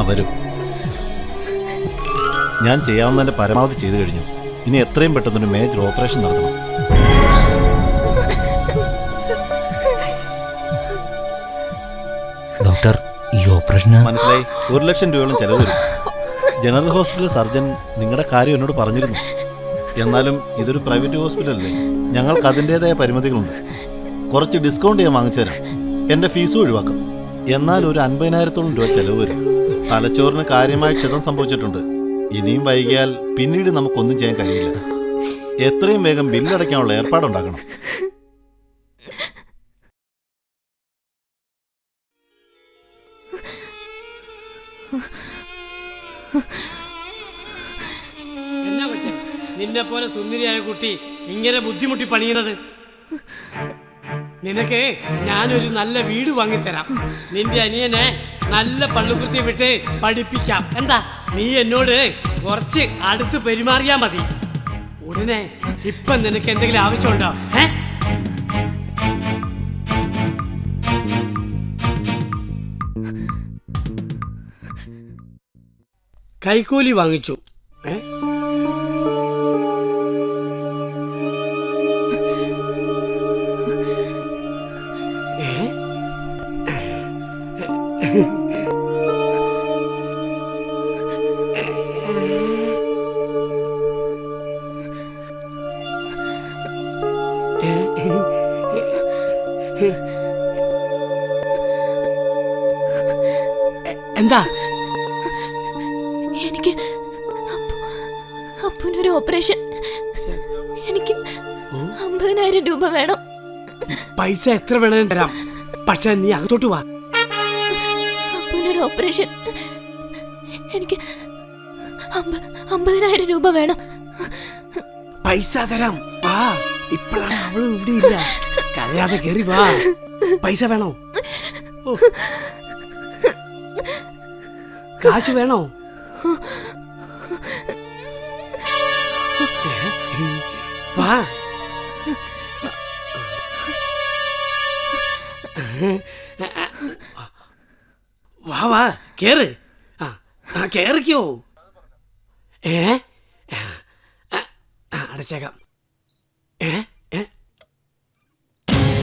വരും. ഞാൻ ചെയ്യാവുന്നതിന്റെ പരമാവധി ചെയ്തു കഴിഞ്ഞു. ഇനി എത്രയും പെട്ടെന്നൊരു മേജർ ഓപ്പറേഷൻ നടത്തണം. ഡോക്ടർ, ഈ ഓപ്പറേഷൻ മനസ്സിലായി. 1 ലക്ഷം രൂപയോളം ചെലവ് വരും. ജനറൽ ഹോസ്പിറ്റൽ സർജൻ നിങ്ങളുടെ കാര്യം എന്നോട് പറഞ്ഞിരുന്നു. എന്നാലും ഇതൊരു പ്രൈവറ്റ് ഹോസ്പിറ്റലല്ലേ, ഞങ്ങൾക്ക് അതിൻ്റെതായ പരിമിതികളുണ്ട്. കുറച്ച് ഡിസ്കൗണ്ട് ഞാൻ വാങ്ങിച്ചു തരാം. എൻ്റെ ഫീസും ഒഴിവാക്കാം. എന്നാൽ ഒരു 50,000-ഓളം രൂപ ചെലവ് വരും. തലച്ചോറിന് കാര്യമായ ക്ഷതം സംഭവിച്ചിട്ടുണ്ട്. ഇനിയും വൈകിയാൽ പിന്നീട് നമുക്കൊന്നും ചെയ്യാൻ കഴിയില്ല. എത്രയും വേഗം ബില്ലടയ്ക്കാനുള്ള ഏർപ്പാടുണ്ടാക്കണം. എന്നാ കൊച്ചേ, നിന്നെ പോലെ സുന്ദരിയായ കുട്ടി ഇങ്ങനെ ബുദ്ധിമുട്ടി പണിയുന്നത്? നിനക്ക് ഞാനൊരു നല്ല വീട് വാങ്ങിത്തരാം. നിന്റെ അനിയനെ നല്ല പള്ളിക്കുത്തി വിട്ട് പഠിപ്പിക്കാം. എന്താ, നീ എന്നോട് കുറച്ച് അടുത്ത് പെരുമാറിയാ മതി. ഉടനെ ഇപ്പം നിനക്ക് എന്തെങ്കിലും ആവശ്യമുണ്ടോ? കൈക്കൂലി വാങ്ങിച്ചു. എന്താ? എനിക്ക് അപ്പനൊരു ഓപ്പറേഷൻ. എനിക്ക് 50,000 രൂപ വേണം. പൈസ എത്ര വേണമെന്ന് തരാം, പക്ഷെ നീ അകത്തോട്ട് വാ. അപ്പനൊരു ഓപ്പറേഷൻ. എനിക്ക് 50,000 രൂപ വേണം. പൈസ തരാം, വാ. ഇപ്പോഴാണ് അവള് ഇവിടെ ഇല്ല. കരയാതെ കയറി വാ. പൈസ വേണോ? കാശ് വേണോ? വാ. വാ വാ, കേറ്. കേറിക്കോ. അടച്ചേക്കാം.